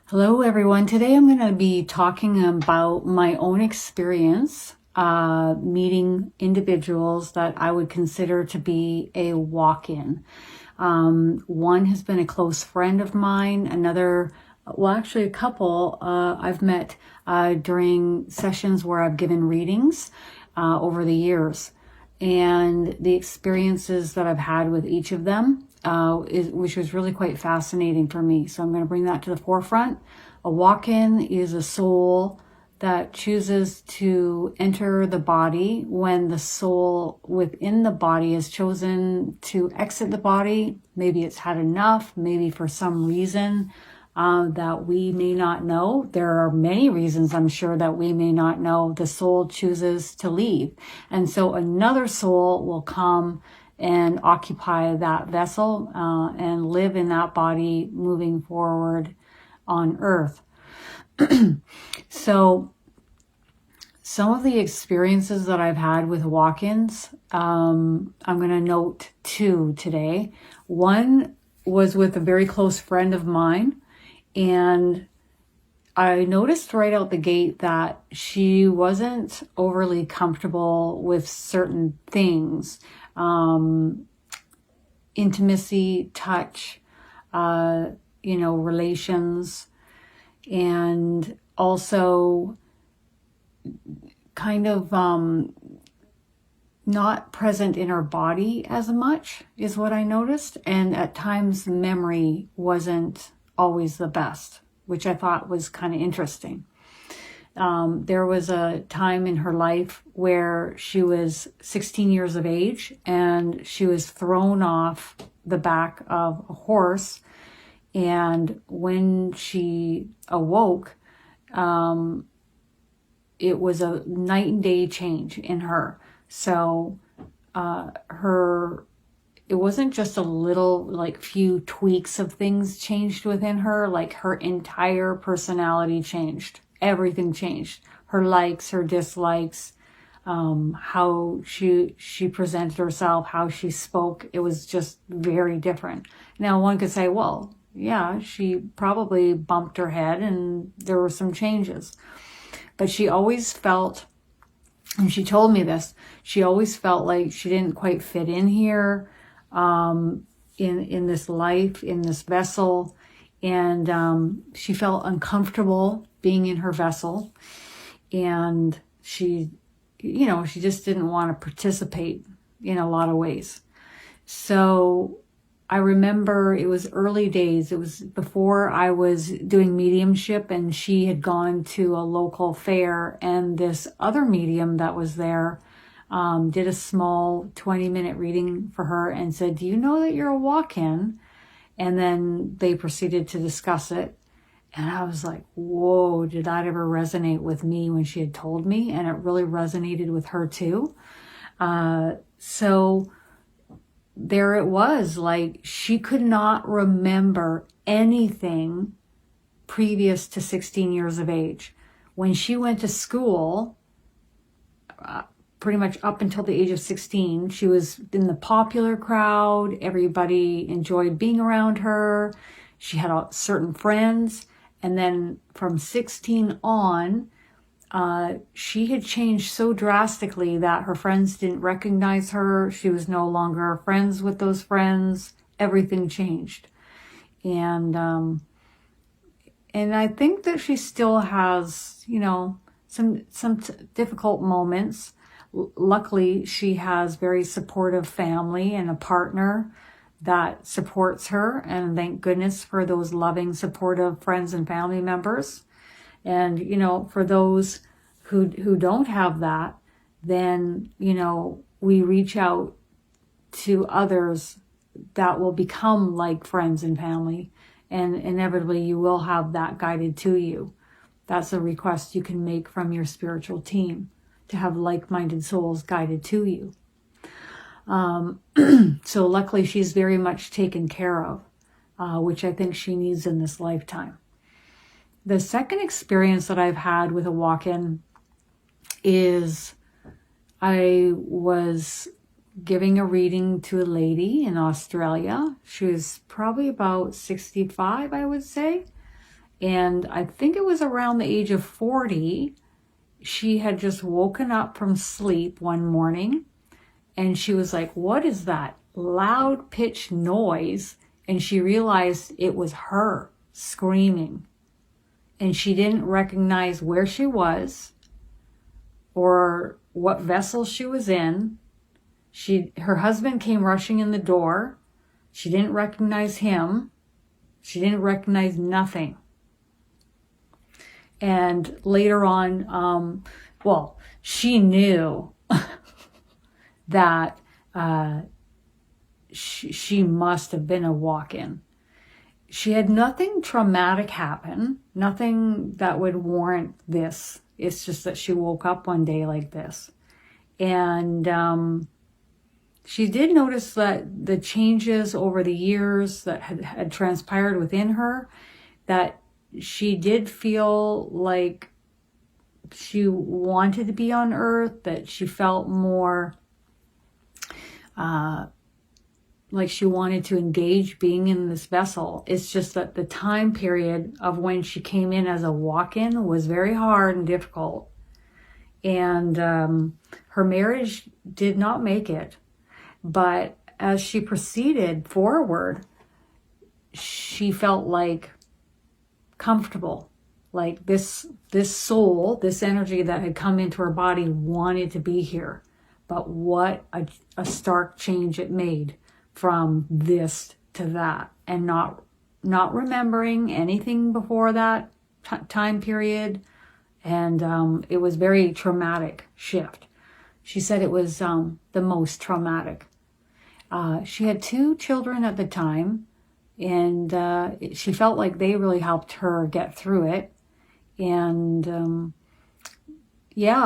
Hello, everyone. Today I'm going to be talking about my own experience meeting individuals that I would consider to be a walk-in. One has been a close friend of mine. Another, well, actually a couple I've met during sessions where I've given readings over the years. And the experiences that I've had with each of them, which was really quite fascinating for me. So I'm going to bring that to the forefront. A walk-in is a soul that chooses to enter the body when the soul within the body has chosen to exit the body. Maybe it's had enough, maybe for some reason that we may not know. There are many reasons, I'm sure, that we may not know. The soul chooses to leave. And so another soul will come and occupy that vessel and live in that body moving forward on earth. So some of the experiences that I've had with walk-ins, I'm going to note two today. One was with a very close friend of mine. And I noticed right out the gate that she wasn't overly comfortable with certain things. Intimacy, touch, relations, and also kind of not present in her body as much is what I noticed. And at times memory wasn't always the best, which I thought was kind of interesting. There was a time in her life where she was 16 years of age and she was thrown off the back of a horse. And when she awoke, it was a night and day change in her. So it wasn't just a little, few tweaks of things changed within her, like her entire personality changed. Everything changed. Her likes, her dislikes, how she presented herself, how she spoke. It was just very different. Now, one could say, well, yeah, she probably bumped her head and there were some changes. But she always felt, and she told me this, she always felt like she didn't quite fit in here. In this life, in this vessel, and she felt uncomfortable being in her vessel, and she just didn't want to participate in a lot of ways. So I remember it was early days. It was before I was doing mediumship, and she had gone to a local fair, and this other medium that was there did a small 20-minute reading for her and said, do you know that you're a walk-in? And then they proceeded to discuss it. And I was like, whoa, did that ever resonate with me when she had told me? And it really resonated with her too. So there it was, like she could not remember anything previous to 16 years of age. When she went to school, pretty much up until the age of 16, she was in the popular crowd. Everybody enjoyed being around her. She had certain friends. And then from 16 on, she had changed so drastically that her friends didn't recognize her. She was no longer friends with those friends. Everything changed. And I think that she still has, some difficult moments. Luckily, she has very supportive family and a partner that supports her. And thank goodness for those loving, supportive friends and family members. And, for those who don't have that, then, we reach out to others that will become like friends and family. And inevitably, you will have that guided to you. That's a request you can make from your spiritual team, to have like-minded souls guided to you. So luckily, she's very much taken care of, which I think she needs in this lifetime. The second experience that I've had with a walk-in is I was giving a reading to a lady in Australia. She was probably about 65, I would say. And I think it was around the age of 40, she had just woken up from sleep one morning, and she was like, what is that loud pitched noise? And she realized it was her screaming. And she didn't recognize where she was or what vessel she was in. Her husband came rushing in the door. She didn't recognize him. She didn't recognize nothing. And later on, she knew that she must have been a walk-in. She had nothing traumatic happen, nothing that would warrant this. It's just that she woke up one day like this. And she did notice that the changes over the years that had transpired within her, that she did feel like she wanted to be on Earth, that she felt more like she wanted to engage being in this vessel. It's just that the time period of when she came in as a walk-in was very hard and difficult. And her marriage did not make it. But as she proceeded forward, she felt like comfortable. Like this soul, this energy that had come into her body wanted to be here. But what a stark change it made from this to that, and not remembering anything before that time period. And it was very traumatic shift. She said it was the most traumatic. She had 2 children at the time, and she felt like they really helped her get through it. And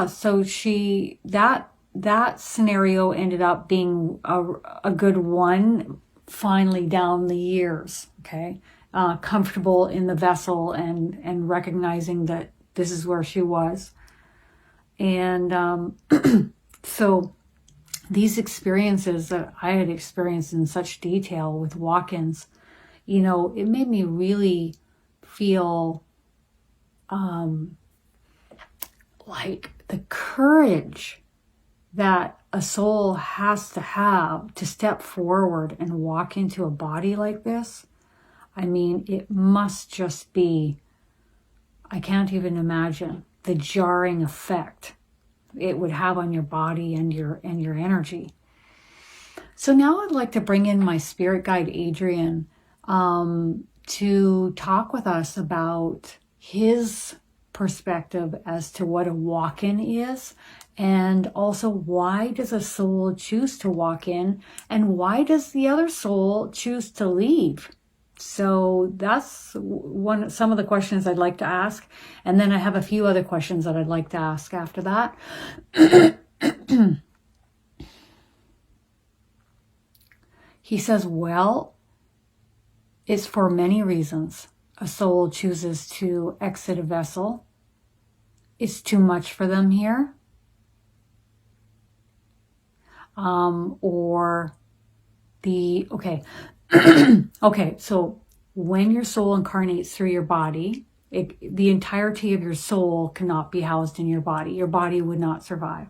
so that scenario ended up being a good one finally down the years, okay? Comfortable in the vessel and recognizing that this is where she was. And so these experiences that I had experienced in such detail with walk-ins, it made me really feel like the courage that a soul has to have to step forward and walk into a body like this. I mean, it must just be, I can't even imagine the jarring effect it would have on your body and your energy. So now I'd like to bring in my spirit guide, Adrian, to talk with us about his perspective as to what a walk-in is, and also why does a soul choose to walk in, and why does the other soul choose to leave? So that's some of the questions I'd like to ask, and then I have a few other questions that I'd like to ask after that. He says, well, it's for many reasons. A soul chooses to exit a vessel. It's too much for them here. Okay, so when your soul incarnates through your body, the entirety of your soul cannot be housed in your body. Your body would not survive.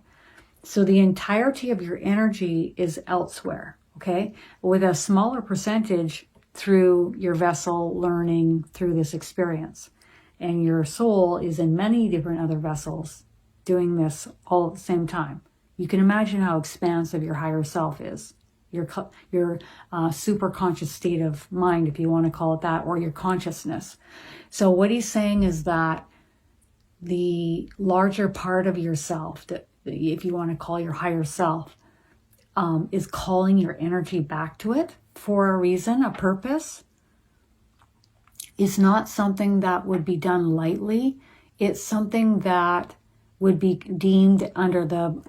So the entirety of your energy is elsewhere, okay? With a smaller percentage through your vessel learning through this experience. And your soul is in many different other vessels doing this all at the same time. You can imagine how expansive your higher self is. Your super conscious state of mind, if you want to call it that, or your consciousness. So what he's saying is that the larger part of yourself, that if you want to call your higher self, is calling your energy back to it for a reason, a purpose. It's not something that would be done lightly. It's something that would be deemed under the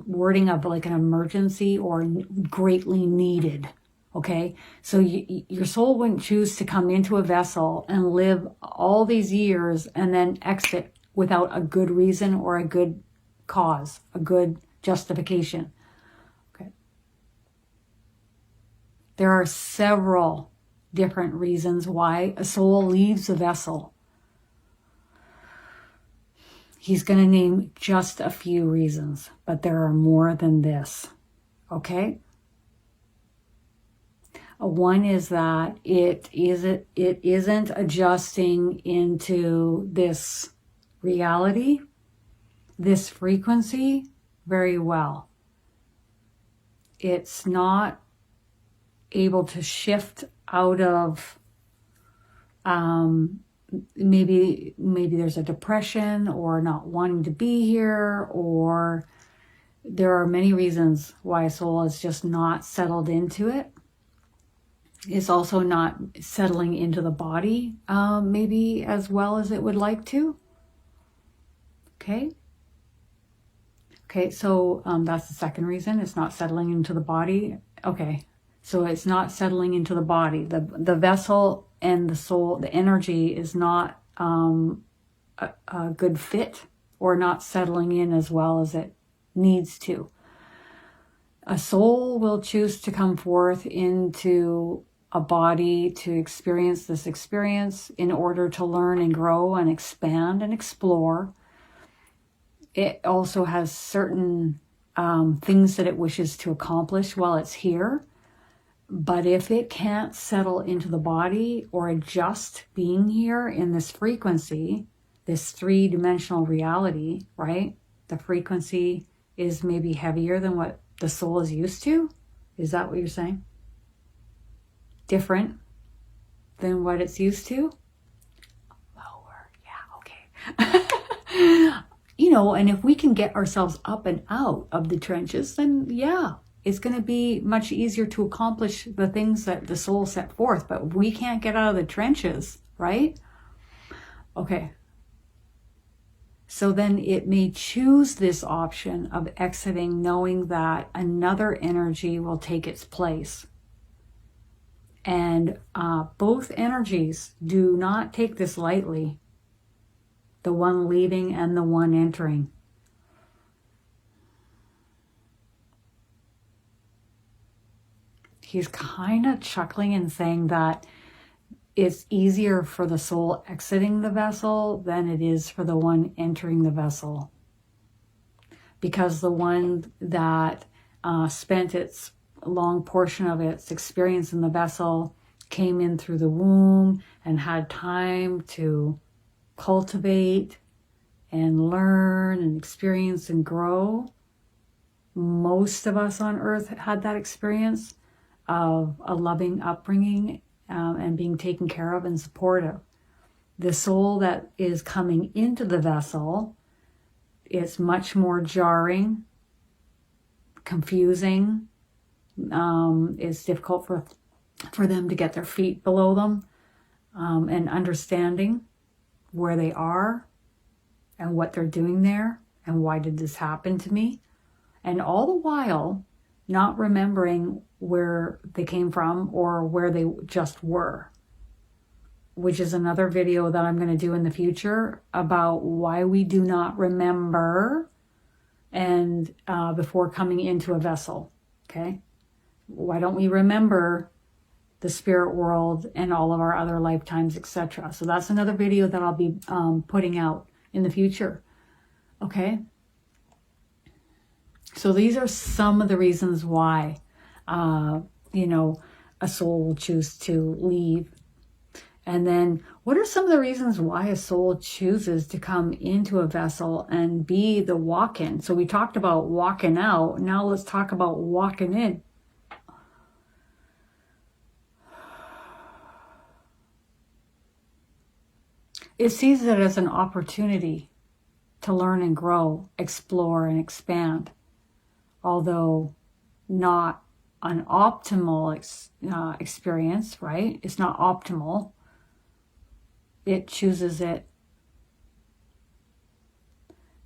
wording of like an emergency or greatly needed, okay? So your soul wouldn't choose to come into a vessel and live all these years and then exit without a good reason or a good cause, a good justification, okay? There are several different reasons why a soul leaves a vessel. He's going to name just a few reasons, but there are more than this, okay? One is that it isn't adjusting into this reality, this frequency very well. It's not able to shift out of maybe there's a depression or not wanting to be here, or there are many reasons why a soul is just not settled into it. It's also not settling into the body maybe as well as it would like to. Okay, so that's the second reason. It's not settling into the body. Okay, so it's not settling into the body. The vessel and the soul, the energy is not a good fit, or not settling in as well as it needs to. A soul will choose to come forth into a body to experience this experience in order to learn and grow and expand and explore. It also has certain things that it wishes to accomplish while it's here. But if it can't settle into the body or adjust being here in this frequency, this three-dimensional reality, right? The frequency is maybe heavier than what the soul is used to. Is that what you're saying? Different than what it's used to? Lower, yeah, okay. And if we can get ourselves up and out of the trenches, then yeah, it's going to be much easier to accomplish the things that the soul set forth. But we can't get out of the trenches, right? Okay. So then it may choose this option of exiting, knowing that another energy will take its place. And both energies do not take this lightly. The one leaving and the one entering. He's kind of chuckling and saying that it's easier for the soul exiting the vessel than it is for the one entering the vessel. Because the one that spent its long portion of its experience in the vessel came in through the womb and had time to cultivate and learn and experience and grow. Most of us on earth had that experience of a loving upbringing and being taken care of and supportive. The soul that is coming into the vessel is much more jarring, confusing. It's difficult for them to get their feet below them and understanding where they are and what they're doing there and why did this happen to me. And all the while, not remembering where they came from or where they just were, which is another video that I'm going to do in the future about why we do not remember and before coming into a vessel. Okay, why don't we remember the spirit world and all of our other lifetimes, etc. So that's another video that I'll be putting out in the future. Okay. So these are some of the reasons why, a soul will choose to leave. And then what are some of the reasons why a soul chooses to come into a vessel and be the walk-in? So we talked about walking out. Now let's talk about walking in. It sees it as an opportunity to learn and grow, explore and expand. Although not an optimal experience, right? It's not optimal. It chooses it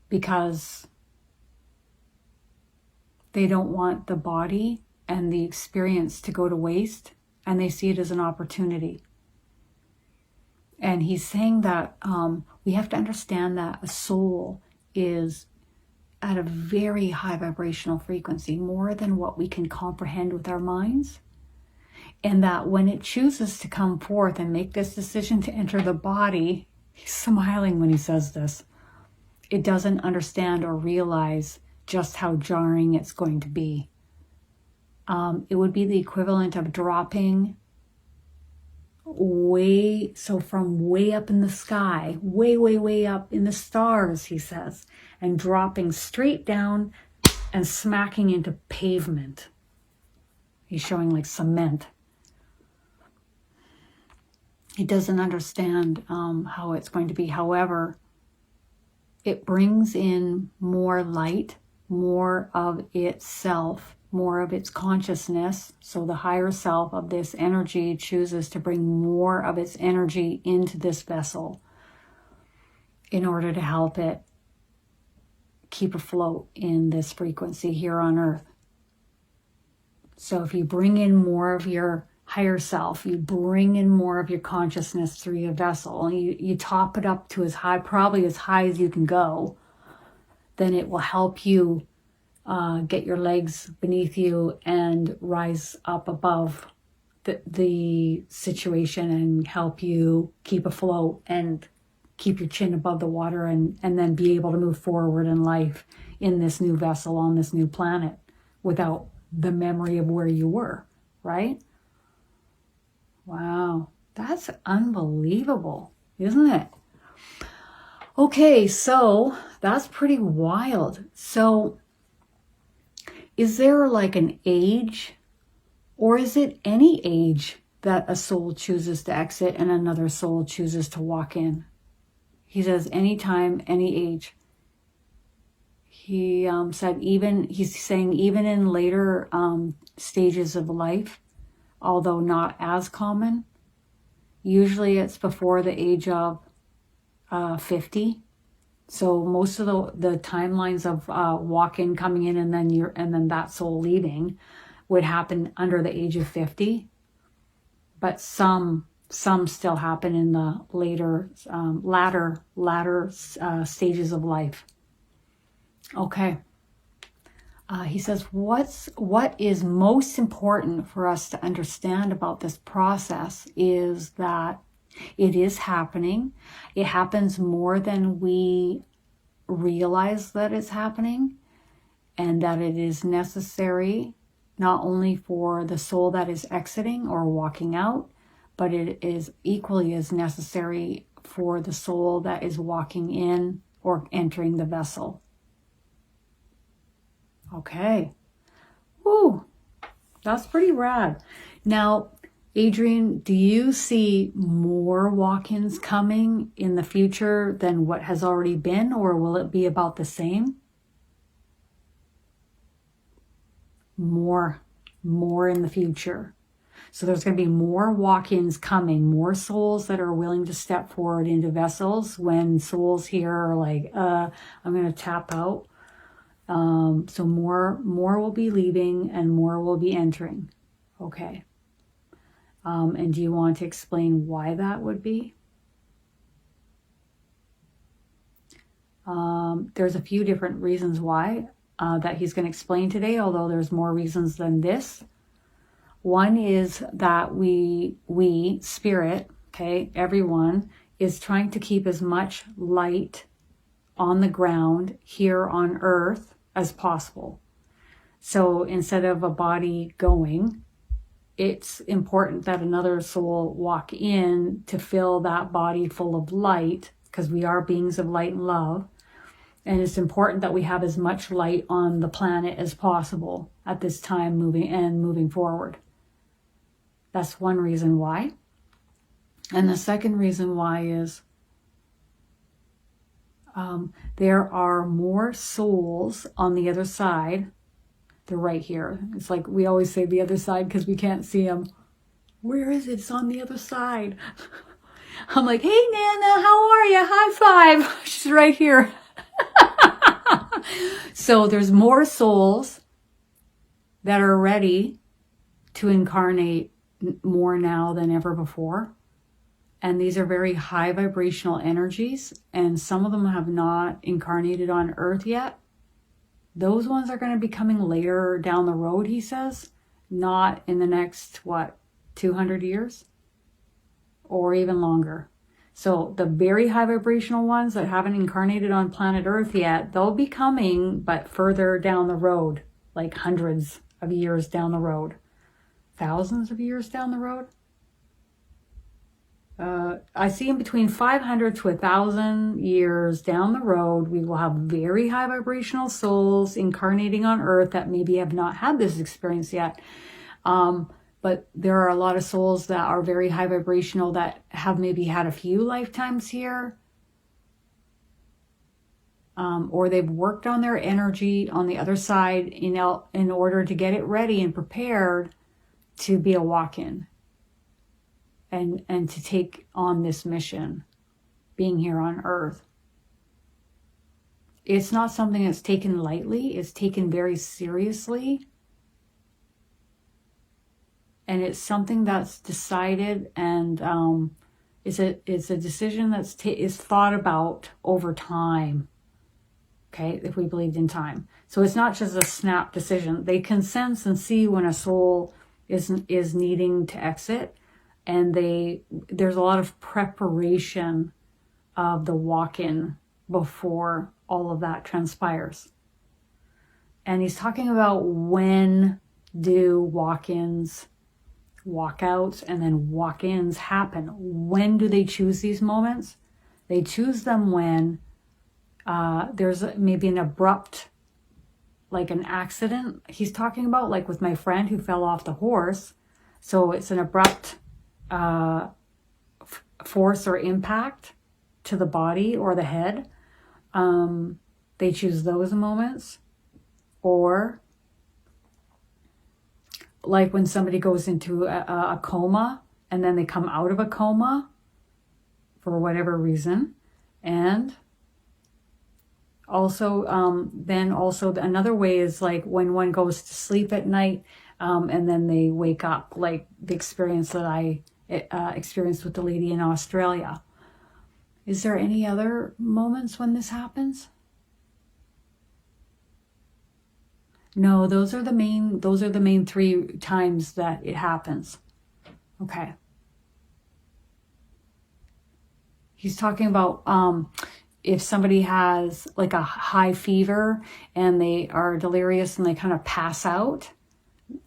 because they don't want the body and the experience to go to waste, and they see it as an opportunity. And he's saying that we have to understand that a soul is at a very high vibrational frequency, more than what we can comprehend with our minds. And that when it chooses to come forth and make this decision to enter the body, he's smiling when he says this, it doesn't understand or realize just how jarring it's going to be. It would be the equivalent of dropping from way up in the sky, way up in the stars, he says, and dropping straight down and smacking into pavement. He's showing like cement. He doesn't understand how it's going to be. However, it brings in more light, more of itself, more of its consciousness. So the higher self of this energy chooses to bring more of its energy into this vessel in order to help it keep afloat in this frequency here on Earth. So if you bring in more of your higher self, you bring in more of your consciousness through your vessel, and you top it up to probably as high as you can go, then it will help you get your legs beneath you and rise up above the situation and help you keep afloat and keep your chin above the water and then be able to move forward in life in this new vessel on this new planet without the memory of where you were, right? Wow, that's unbelievable, isn't it? Okay, so that's pretty wild. So is there like an age, or is it any age that a soul chooses to exit and another soul chooses to walk in? He says anytime, any age. He said he's saying even in later stages of life, although not as common, usually it's before the age of 50. So most of the timelines of walk-in, coming in, and then that soul leaving would happen under the age of 50. But some still happen in the latter stages of life. Okay. He says, what is most important for us to understand about this process is that it is happening. It happens more than we realize that it's happening, and that it is necessary not only for the soul that is exiting or walking out, but it is equally as necessary for the soul that is walking in or entering the vessel. Okay. Woo, that's pretty rad. Now, Adrian, do you see more walk-ins coming in the future than what has already been, or will it be about the same? More in the future. So there's going to be more walk-ins coming, more souls that are willing to step forward into vessels when souls here are like, I'm going to tap out. So more will be leaving and more will be entering. Okay. And do you want to explain why that would be? There's a few different reasons why that he's going to explain today, although there's more reasons than this. One is that we spirit, okay, everyone is trying to keep as much light on the ground here on Earth as possible. So instead of a body going, it's important that another soul walk in to fill that body full of light, because we are beings of light and love. And it's important that we have as much light on the planet as possible at this time moving forward. That's one reason why. And the second reason why is there are more souls on the other side. They're right here. It's like we always say the other side because we can't see them. Where is it? It's on the other side. I'm like, hey, Nana, how are you? High five. She's right here. So there's more souls that are ready to incarnate more now than ever before. And these are very high vibrational energies. And some of them have not incarnated on Earth yet. Those ones are going to be coming later down the road, he says. Not in the next, 200 years? Or even longer. So the very high vibrational ones that haven't incarnated on planet Earth yet, they'll be coming, but further down the road, like hundreds of years down the road, thousands of years down the road. I see in between 500 to 1,000 years down the road, we will have very high vibrational souls incarnating on Earth that maybe have not had this experience yet. But there are a lot of souls that are very high vibrational that have maybe had a few lifetimes here. Or they've worked on their energy on the other side in order to get it ready and prepared to be a walk-in. And to take on this mission, being here on Earth. It's not something that's taken lightly. It's taken very seriously. And it's something that's decided, and it's a decision that's is thought about over time. Okay, if we believed in time. So it's not just a snap decision. They can sense and see when a soul is needing to exit. And there's a lot of preparation of the walk-in before all of that transpires. And he's talking about when do walk-ins, walkouts, and then walk-ins happen. When do they choose these moments? They choose them when there's maybe an abrupt, like an accident. He's talking about, like with my friend who fell off the horse. So it's an abrupt force or impact to the body or the head. They choose those moments. Or like when somebody goes into a coma and then they come out of a coma for whatever reason. And also, then also another way is like when one goes to sleep at night and then they wake up, like the experience that I experienced with the lady in Australia. Is there any other moments when this happens? No, those are the main 3 times that it happens. Okay. He's talking about if somebody has like a high fever and they are delirious and they kind of pass out,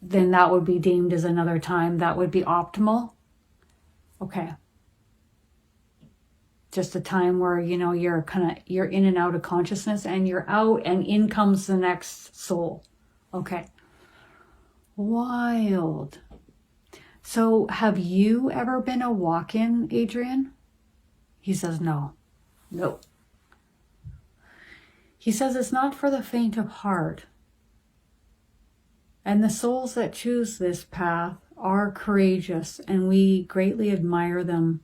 then that would be deemed as another time that would be optimal. Okay. Just a time where, you're in and out of consciousness and you're out and in comes the next soul. Okay. Wild. So have you ever been a walk-in, Adrian? He says no. No. He says it's not for the faint of heart. And the souls that choose this path are courageous, and we greatly admire them.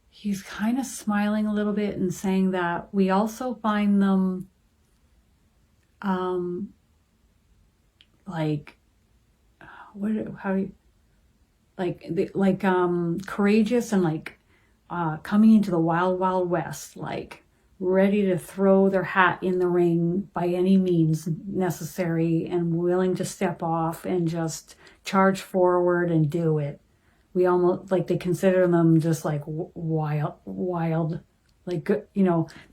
He's kind of smiling a little bit and saying that we also find them courageous and coming into the wild, wild west, like ready to throw their hat in the ring by any means necessary and willing to step off and just charge forward and do it. We almost, they consider them just like wild, they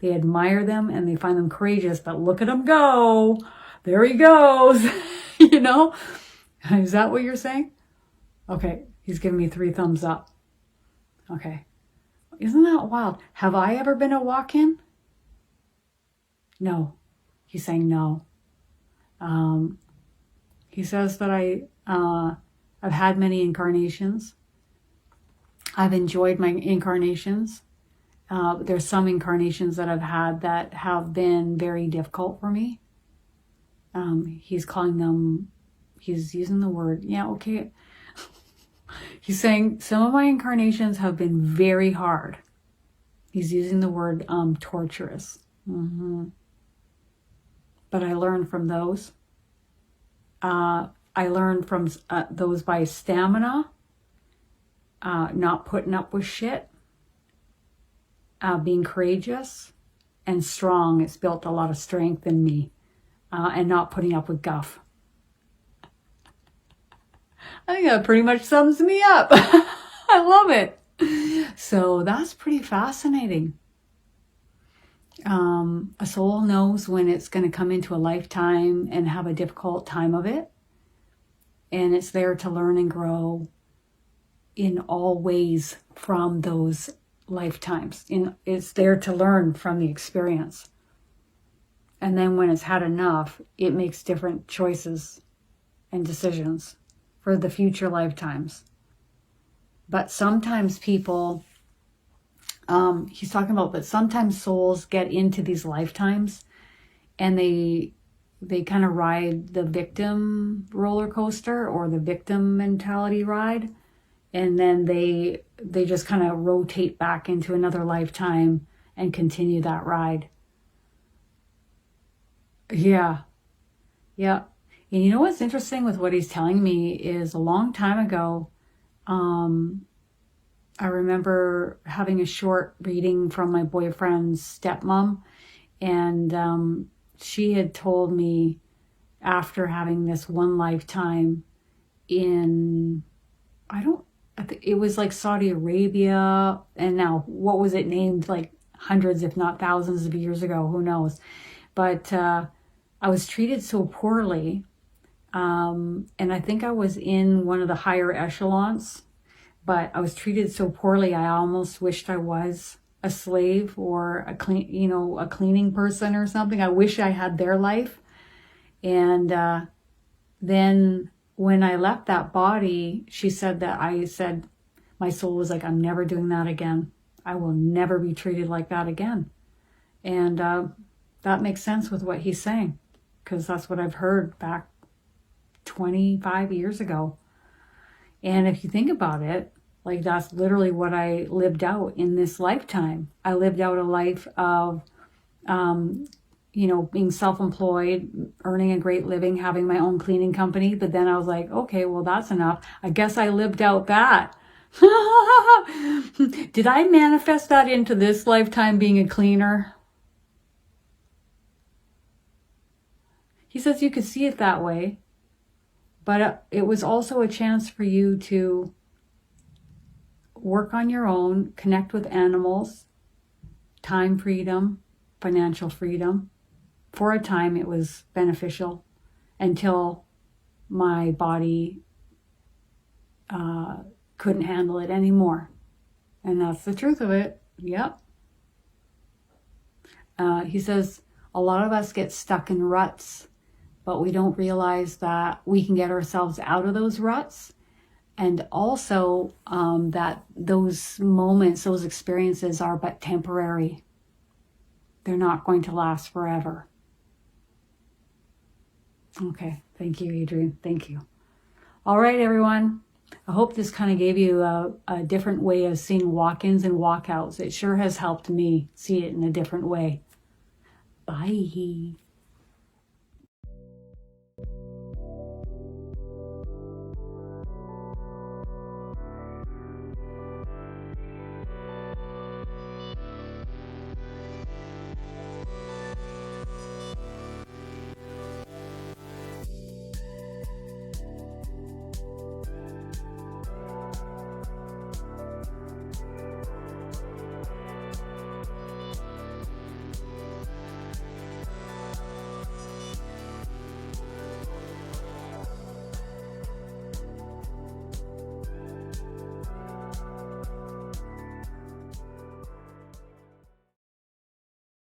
admire them and they find them courageous, but look at him go. There he goes. Is that what you're saying? Okay. He's giving me 3 thumbs up. Okay. Isn't that wild? Have I ever been a walk-in? No. He's saying no. He says that I've had many incarnations. I've enjoyed my incarnations. There's some incarnations that I've had that have been very difficult for me. He's calling them, he's using the word, yeah, okay. He's saying some of my incarnations have been very hard. He's using the word torturous. Mm-hmm. But I learned from those. I learned from those by stamina, not putting up with shit, being courageous and strong. It's built a lot of strength in me, and not putting up with guff. I think that pretty much sums me up. I love it. So that's pretty fascinating. A soul knows when it's going to come into a lifetime and have a difficult time of it. And it's there to learn and grow in all ways from those lifetimes. It's there to learn from the experience. And then when it's had enough, it makes different choices and decisions for the future lifetimes. But sometimes people, he's talking about that sometimes souls get into these lifetimes and they kind of ride the victim roller coaster or the victim mentality ride. And then they just kind of rotate back into another lifetime and continue that ride. Yeah. Yeah. And you know what's interesting with what he's telling me is a long time ago, I remember having a short reading from my boyfriend's stepmom, and she had told me after having this one lifetime in, I think it was like Saudi Arabia, and now what was it named, like hundreds if not thousands of years ago, who knows. But I was treated so poorly, and I think I was in one of the higher echelons, but I was treated so poorly I almost wished I was a slave or a cleaning person or something. I wish I had their life. And then when I left that body, she said that my soul was like, I'm never doing that again. I will never be treated like that again. And that makes sense with what he's saying, because that's what I've heard back 25 years ago. And if you think about it, like that's literally what I lived out in this lifetime. I lived out a life of, being self-employed, earning a great living, having my own cleaning company. But then I was like, okay, well, that's enough. I guess I lived out that. Did I manifest that into this lifetime being a cleaner? He says you could see it that way. But it was also a chance for you to work on your own, connect with animals, time freedom, financial freedom. For a time, it was beneficial until my body couldn't handle it anymore. And that's the truth of it. Yep. He says a lot of us get stuck in ruts, but we don't realize that we can get ourselves out of those ruts. And also that those moments, those experiences are but temporary. They're not going to last forever. Okay, thank you, Adrian. Thank you. All right, everyone. I hope this kind of gave you a different way of seeing walk-ins and walk-outs. It sure has helped me see it in a different way. Bye.